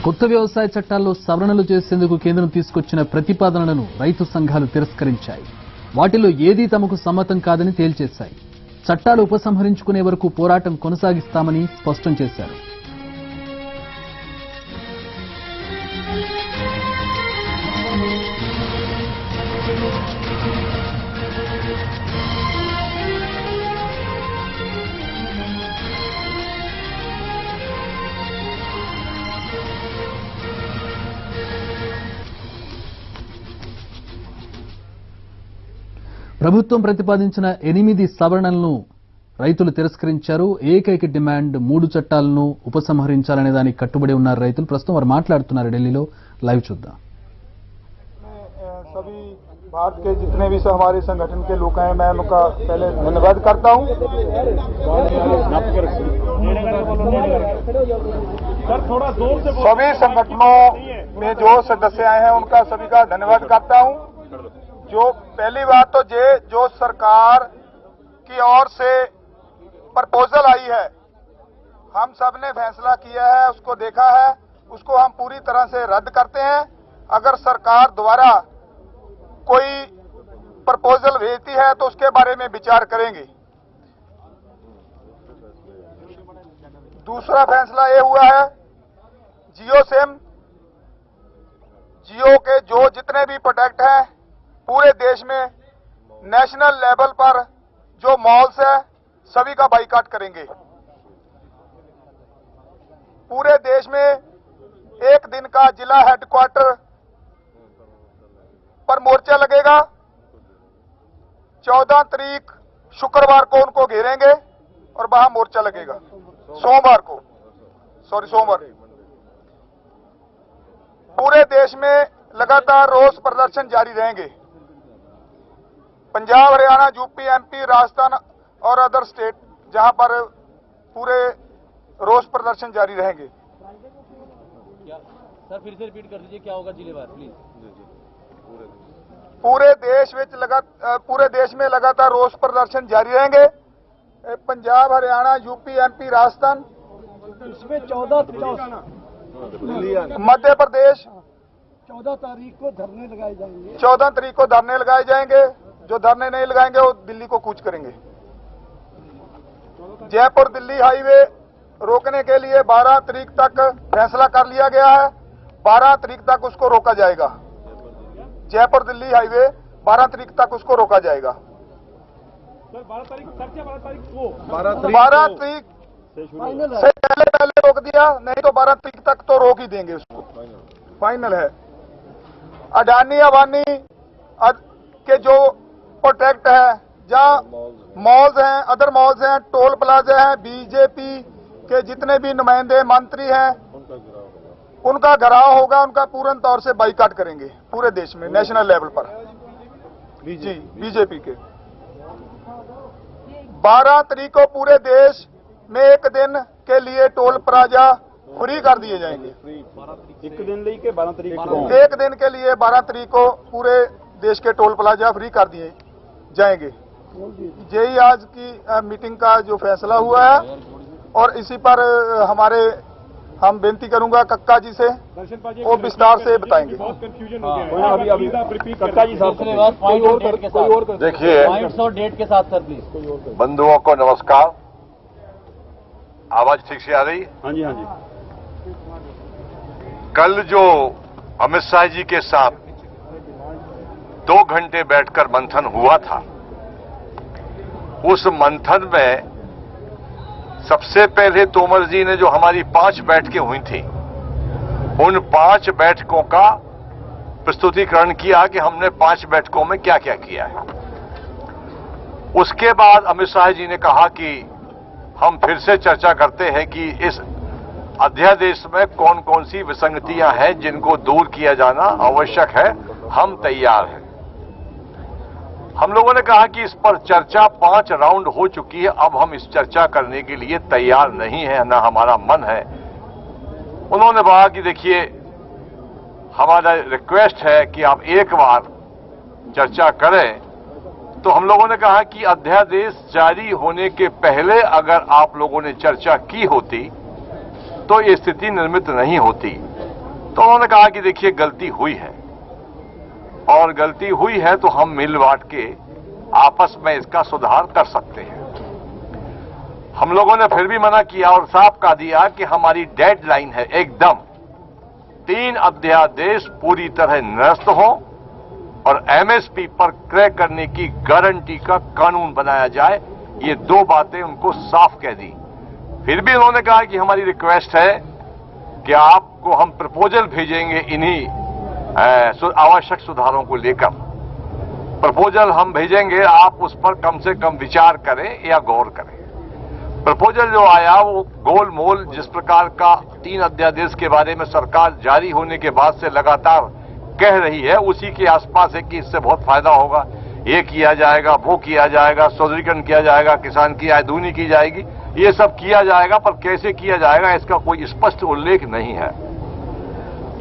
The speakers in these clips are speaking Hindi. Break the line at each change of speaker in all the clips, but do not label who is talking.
కొత్త వ్యవసాయ చట్టాల్లో సవరణలు చేసేందుకు కేంద్రం తీసుకొచ్చిన ప్రతిపాదనలను రైతు సంఘాలు తిరస్కరించాయి. వాటిలో ఏదీ తమకు సమ్మతం కాదని తేల్చేశాయి. చట్టాలు ఉపసంహరించుకునే వరకు పోరాటం కొనసాగిస్తామని స్పష్టం చేశారు. ప్రభుత్వం ప్రతిపాదించిన 8 సవరణలను రైతులు తిరస్కరించారు. ఏకైక డిమాండ్ 3 చట్టాలను ఉపసంహరించాలనే దానికి కట్టుబడి ఉన్నారు రైతులు. ప్రస్తుతం వారు మాట్లాడుతున్నారు. ఢిల్లీలో లైవ్ చూద్దాం.
सभी भारत के जितने भी हमारे संगठन के लोग हैं, मैं उनका पहले धन्यवाद करता हूं। सभी संगठनों में जो सदस्य आए हैं उनका सभी का धन्यवाद करता हूं। जो पहली बात तो जो सरकार की ओर से प्रपोजल आई है, हम सब ने फैसला किया है, उसको देखा है, उसको हम पूरी तरह से रद्द करते हैं। अगर सरकार द्वारा कोई प्रपोजल भेजती है तो उसके बारे में विचार करेंगे। दूसरा फैसला ये हुआ है, जियो सिम, जियो के जो जितने भी प्रोडक्ट हैं पूरे देश में नेशनल लेवल पर जो मॉल्स है सभी का बाइकाट करेंगे। पूरे देश में एक दिन का जिला हेडक्वार्टर पर मोर्चा लगेगा। 14 तारीख शुक्रवार को उनको घेरेंगे और वहां मोर्चा लगेगा। सोमवार। पूरे देश में लगातार रोष प्रदर्शन जारी रहेंगे। पंजाब, हरियाणा, यूपी, एमपी, राजस्थान और अदर स्टेट जहां पर पूरे रोष प्रदर्शन जारी रहेंगे।
सर फिर से रिपीट कर दीजिए, क्या होगा जिलेवार प्लीज।
पूरे देश में लगातार रोष प्रदर्शन जारी रहेंगे। पंजाब, हरियाणा, यूपी, एमपी, राजस्थान, इसमें 14 मध्य प्रदेश 14 तारीख को धरने लगाए जाएंगे। 14 तारीख को धरने लगाए जाएंगे। जो धरने नहीं लगाएंगे वो दिल्ली को कूच करेंगे। जयपुर दिल्ली हाईवे रोकने के लिए 12 तारीख तक फैसला कर लिया गया है। 12 तारीख तक उसको रोका जाएगा। जयपुर दिल्ली हाईवे 12 तारीख तक उसको रोका जाएगा। 12 तारीख से पहले रोक दिया, नहीं तो 12 तारीख तक तो रोक ही देंगे उसको। फाइनल है। अडानी अंबानी के जो प्रोटेक्ट है, जहां मॉल्स हैं, अदर मॉल्स हैं, टोल प्लाजा हैं, बीजेपी के जितने भी नुमाइंदे मंत्री हैं उनका घेराव होगा। उनका पूर्ण तौर से बाइकाट करेंगे पूरे देश में नेशनल लेवल पर। जी बीजेपी के 12 तारीख को पूरे देश में एक दिन के लिए टोल प्लाजा फ्री कर दिए जाएंगे। एक दिन के 12 तारीख को पूरे देश के टोल प्लाजा फ्री कर दिए जाएंगे। यही आज की मीटिंग का जो फैसला हुआ है और इसी पर हम बेनती करूंगा कक्का जी से, वो विस्तार से बताएंगे।
कक्का जी साहब
देखिए,
पॉइंट्स और डेट के साथ सर प्लीज।
बंधुओं को नमस्कार। आवाज ठीक से आ रही?
हाँ जी हाँ जी।
कल जो अमित शाह जी के साथ 2 घंटे बैठकर मंथन हुआ था, उस मंथन में सबसे पहले तोमर जी ने जो हमारी 5 बैठकें हुई थी, उन 5 बैठकों का प्रस्तुतिकरण किया कि हमने 5 बैठकों में क्या क्या किया है। उसके बाद अमित शाह जी ने कहा कि हम फिर से चर्चा करते हैं कि इस अध्यादेश में कौन कौन सी विसंगतियां हैं जिनको दूर किया जाना आवश्यक है। हम तैयार हैं। हम लोगों ने कहा कि इस पर चर्चा 5 राउंड हो चुकी है, अब हम इस चर्चा करने के लिए तैयार नहीं है, ना हमारा मन है। उन्होंने कहा कि देखिए, हमारा रिक्वेस्ट है कि आप एक बार चर्चा करें। तो हम लोगों ने कहा कि अध्यादेश जारी होने के पहले अगर आप लोगों ने चर्चा की होती तो ये स्थिति निर्मित नहीं होती। तो उन्होंने कहा कि देखिए गलती हुई है और गलती हुई है तो हम मिल बांट के आपस में इसका सुधार कर सकते हैं। हम लोगों ने फिर भी मना किया और साफ कह दिया कि हमारी डेडलाइन है एकदम 3 अध्यादेश पूरी तरह निरस्त हो और एमएसपी पर क्रय करने की गारंटी का कानून बनाया जाए। ये 2 बातें उनको साफ कह दी। फिर भी उन्होंने कहा कि हमारी रिक्वेस्ट है कि आपको हम प्रपोजल भेजेंगे इन्हीं आवश्यक सुधारों को लेकर। प्रपोजल हम भेजेंगे, आप उस पर कम से कम विचार करें या गौर करें। प्रपोजल जो आया वो गोल मोल जिस प्रकार का 3 अध्यादेश के बारे में सरकार जारी होने के बाद से लगातार कह रही है, उसी के आसपास है कि इससे बहुत फायदा होगा, ये किया जाएगा, वो किया जाएगा, सौदरीकरण किया जाएगा, किसान की आय दूनी की जाएगी, ये सब किया जाएगा, पर कैसे किया जाएगा इसका कोई स्पष्ट उल्लेख नहीं है।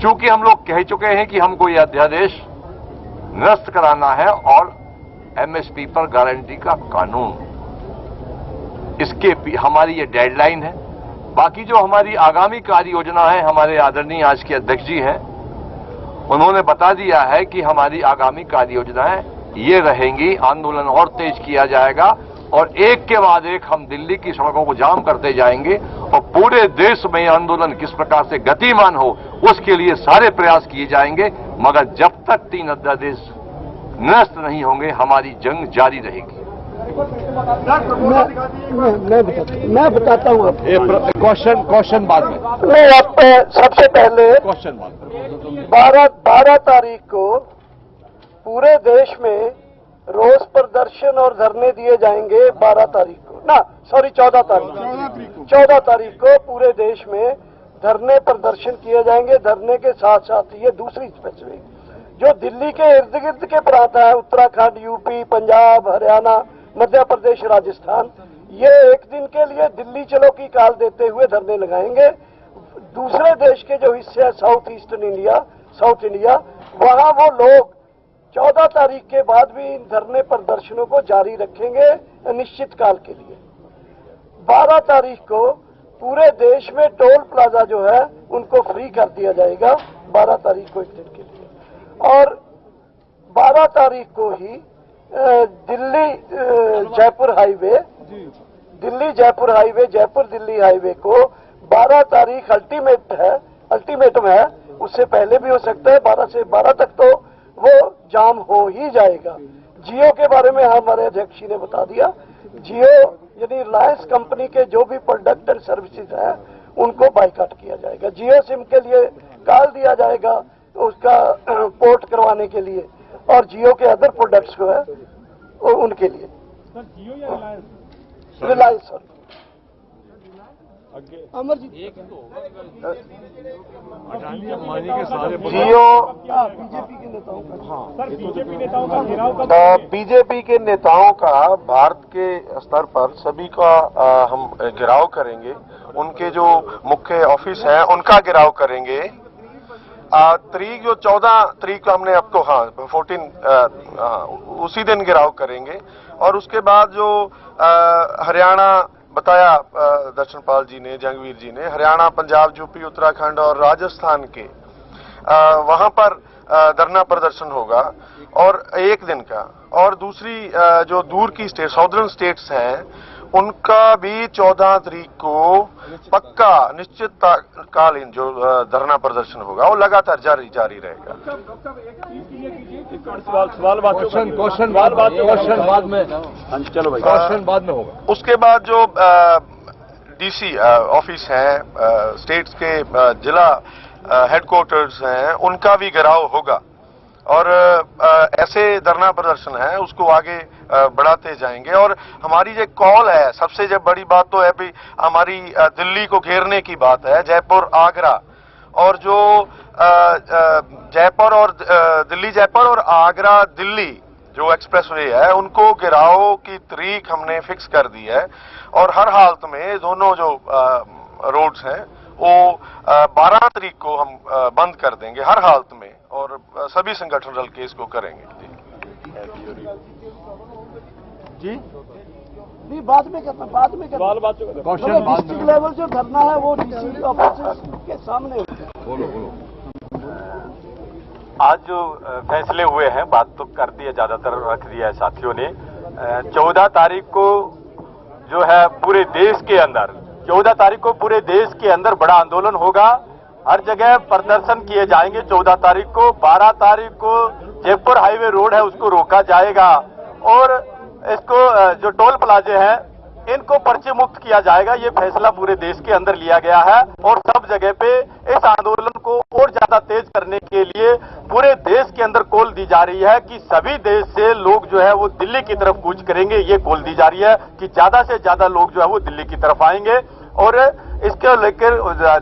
चूंकि हम लोग कह चुके हैं कि हमको ये अध्यादेश निरस्त कराना है और एमएसपी पर गारंटी का कानून, इसके हमारी ये डेडलाइन है। बाकी जो हमारी आगामी कार्य योजना है, हमारे आदरणीय आज के अध्यक्ष जी हैं, उन्होंने बता दिया है कि हमारी आगामी कार्य योजनाएं ये रहेंगी। आंदोलन और तेज किया जाएगा और एक के बाद एक हम दिल्ली की सड़कों को जाम करते जाएंगे और पूरे देश में आंदोलन किस प्रकार से गतिमान हो उसके लिए सारे प्रयास किए जाएंगे। मगर जब तक 3 अध्यादेश निरस्त नहीं होंगे हमारी जंग जारी रहेगी।
मैं बताता हूँ
क्वेश्चन बाद में।
मैं आप सबसे पहले
क्वेश्चन बाद में
12 तारीख को पूरे देश में रोष प्रदर्शन और धरने दिए जाएंगे। 12 तारीख को 14 तारीख को पूरे देश में धरने प्रदर्शन किए जाएंगे। धरने के साथ साथ ये दूसरी स्पेसिफिक जो दिल्ली के इर्द गिर्द के प्रांत है, उत्तराखंड, यूपी, पंजाब, हरियाणा, मध्य प्रदेश, राजस्थान, ये एक दिन के लिए दिल्ली चलो की काल देते हुए धरने लगाएंगे। दूसरे देश के जो हिस्से है साउथ इंडिया, वहां वो लोग 14 तारीख के बाद भी इन धरने प्रदर्शनों को जारी रखेंगे निश्चित काल के लिए। 12 तारीख को पूरे देश में टोल प्लाजा जो है उनको फ्री कर दिया जाएगा। 12 तारीख को एक दिन के लिए और 12 तारीख को ही दिल्ली जयपुर दिल्ली हाईवे को 12 तारीख अल्टीमेटम है। उससे पहले भी हो सकता है। 12 से 12 तक तो वो जाम हो ही जाएगा। जियो के बारे में हमारे अध्यक्ष जी ने बता दिया। जियो यानी रिलायंस कंपनी के जो भी प्रोडक्ट एंड सर्विसेज हैं उनको बाइकाट किया जाएगा। जियो सिम के लिए कॉल दिया जाएगा उसका पोर्ट करवाने के लिए और जियो के अदर प्रोडक्ट्स को है उनके लिए।
सर जियो या
रिलायंस अमर जी
जियो
बीजेपी के नेताओं का भारत के स्तर पर सभी का हम घेराव करेंगे। उनके जो मुख्य ऑफिस हैं उनका घेराव करेंगे। तारीख जो 14 तारीख को हमने आपको 14 उसी दिन घेराव करेंगे। और उसके बाद जो हरियाणा बताया दर्शनपाल जी ने, जंगवीर जी ने, हरियाणा, पंजाब, यूपी, उत्तराखंड और राजस्थान के वहां पर धरना प्रदर्शन होगा और एक दिन का। और दूसरी जो दूर की स्टेट साउदर्न स्टेट्स हैं उनका भी 14 तारीख को पक्का निश्चितकालीन जो धरना प्रदर्शन होगा वो लगातार जारी रहेगा।
क्वेश्चन बाद में। चलो भाई, क्वेश्चन बाद में होगा।
उसके बाद जो डीसी ऑफिस हैं, स्टेट्स के जिला हेडक्वार्टर्स हैं, उनका भी घेराव होगा और ऐसे धरना प्रदर्शन है उसको आगे बढ़ाते जाएंगे। और हमारी जो कॉल है, सबसे जब बड़ी बात तो है भी हमारी दिल्ली को घेरने की बात है, जयपुर, आगरा और जो जयपुर और आगरा दिल्ली जो एक्सप्रेसवे है उनको घेराव की तारीख हमने फिक्स कर दी है। और हर हालत में दोनों जो रोड्स हैं वो 12 तारीख को हम बंद कर देंगे हर हालत में और सभी संगठन रल के इसको करेंगे।
जी नहीं, बाद में करना डिस्ट्रिक्ट लेवल जो धरना है वो डीसी ऑफिस के सामने होगा।
आज जो फैसले हुए हैं, बात तो कर दिया, ज्यादातर रख दिया है साथियों ने। 14 तारीख को जो है पूरे देश के अंदर 14 तारीख को पूरे देश के अंदर बड़ा आंदोलन होगा। हर जगह प्रदर्शन किए जाएंगे। 14 तारीख को 12 तारीख को जयपुर हाईवे रोड है उसको रोका जाएगा और इसको जो टोल प्लाजे हैं इनको पर्चे मुक्त किया जाएगा। ये फैसला पूरे देश के अंदर लिया गया है और सब जगह पे इस आंदोलन को और ज्यादा तेज करने के लिए पूरे देश के अंदर कॉल दी जा रही है कि सभी देश से लोग जो है वो दिल्ली की तरफ कूच करेंगे। ये कॉल दी जा रही है कि ज्यादा से ज्यादा लोग जो है वो दिल्ली की तरफ आएंगे और इसके लेकर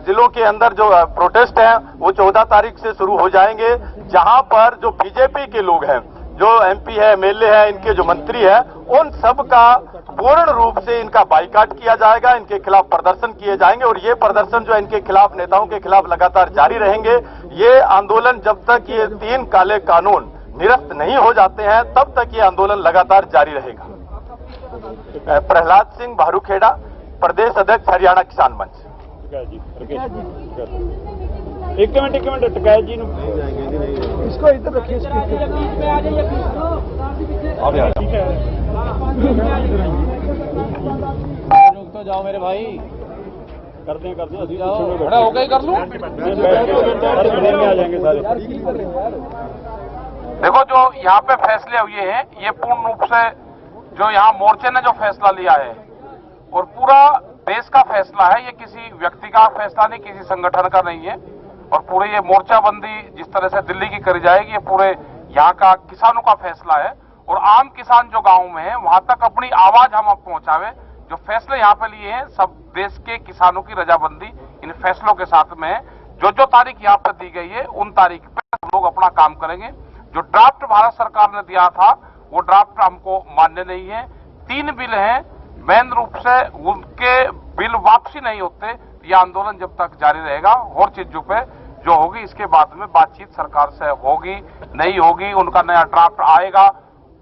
जिलों के अंदर जो प्रोटेस्ट हैं वो 14 तारीख से शुरू हो जाएंगे, जहां पर जो बीजेपी के लोग हैं, जो एमपी है, एमएलए है, इनके जो मंत्री है, उन सब का पूर्ण रूप से इनका बाइकाट किया जाएगा। इनके खिलाफ प्रदर्शन किए जाएंगे और ये प्रदर्शन जो है इनके खिलाफ, नेताओं के खिलाफ लगातार जारी रहेंगे। ये आंदोलन जब तक ये 3 काले कानून निरस्त नहीं हो जाते हैं तब तक ये आंदोलन लगातार जारी रहेगा। प्रहलाद सिंह भारूखेड़ा, प्रदेश अध्यक्ष हरियाणा किसान मंच।
एक मिनट टिकैत जी
इसको इधर रखिए।
रुक तो जाओ मेरे भाई, कर दें खड़ा होकर ही कर लूं। आ जाएंगे सारे।
देखो, जो यहाँ पे फैसले हुए हैं ये पूर्ण रूप से जो यहाँ मोर्चे ने जो फैसला लिया है और पूरा देश का फैसला है, ये किसी व्यक्ति का फैसला नहीं, किसी संगठन का नहीं है। और पूरे ये मोर्चाबंदी जिस तरह से दिल्ली की करी जाएगी ये पूरे यहाँ का किसानों का फैसला है और आम किसान जो गांव में है वहां तक अपनी आवाज हम अब पहुंचावे। जो फैसले यहाँ पे लिए हैं सब देश के किसानों की रजामंदी इन फैसलों के साथ में है। जो तारीख यहाँ पे दी गई है उन तारीख पे हम लोग अपना काम करेंगे। जो ड्राफ्ट भारत सरकार ने दिया था वो ड्राफ्ट हमको मान्य नहीं है। 3 बिल हैं, मेन रूप से उनके बिल वापसी नहीं होते, ये आंदोलन जब तक जारी रहेगा। और चीजों पे जो होगी इसके बाद में बातचीत सरकार से होगी नहीं होगी, उनका नया ड्राफ्ट आएगा,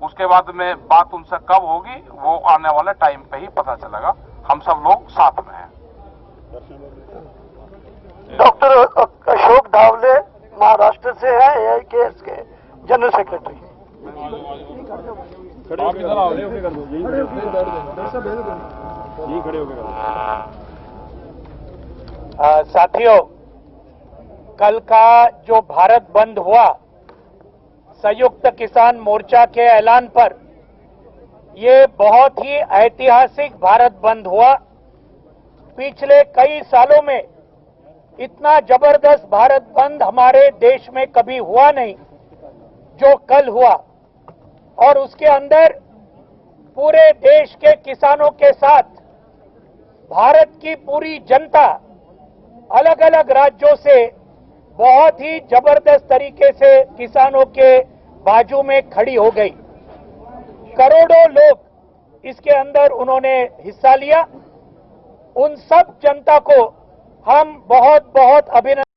उसके बाद में बात उनसे कब होगी वो आने वाले टाइम पे ही पता चलेगा। हम सब लोग साथ में हैं।
डॉक्टर अशोक धावले महाराष्ट्र से हैं, AIKS के जनरल सेक्रेटरी।
साथियों, कल का जो भारत बंद हुआ संयुक्त किसान मोर्चा के ऐलान पर, ये बहुत ही ऐतिहासिक भारत बंद हुआ। पिछले कई सालों में इतना जबरदस्त भारत बंद हमारे देश में कभी हुआ नहीं जो कल हुआ और उसके अंदर पूरे देश के किसानों के साथ भारत की पूरी जनता अलग अलग राज्यों से बहुत ही जबरदस्त तरीके से किसानों के बाजू में खड़ी हो गई। करोड़ों लोग इसके अंदर उन्होंने हिस्सा लिया। उन सब जनता को हम बहुत बहुत अभिनंदन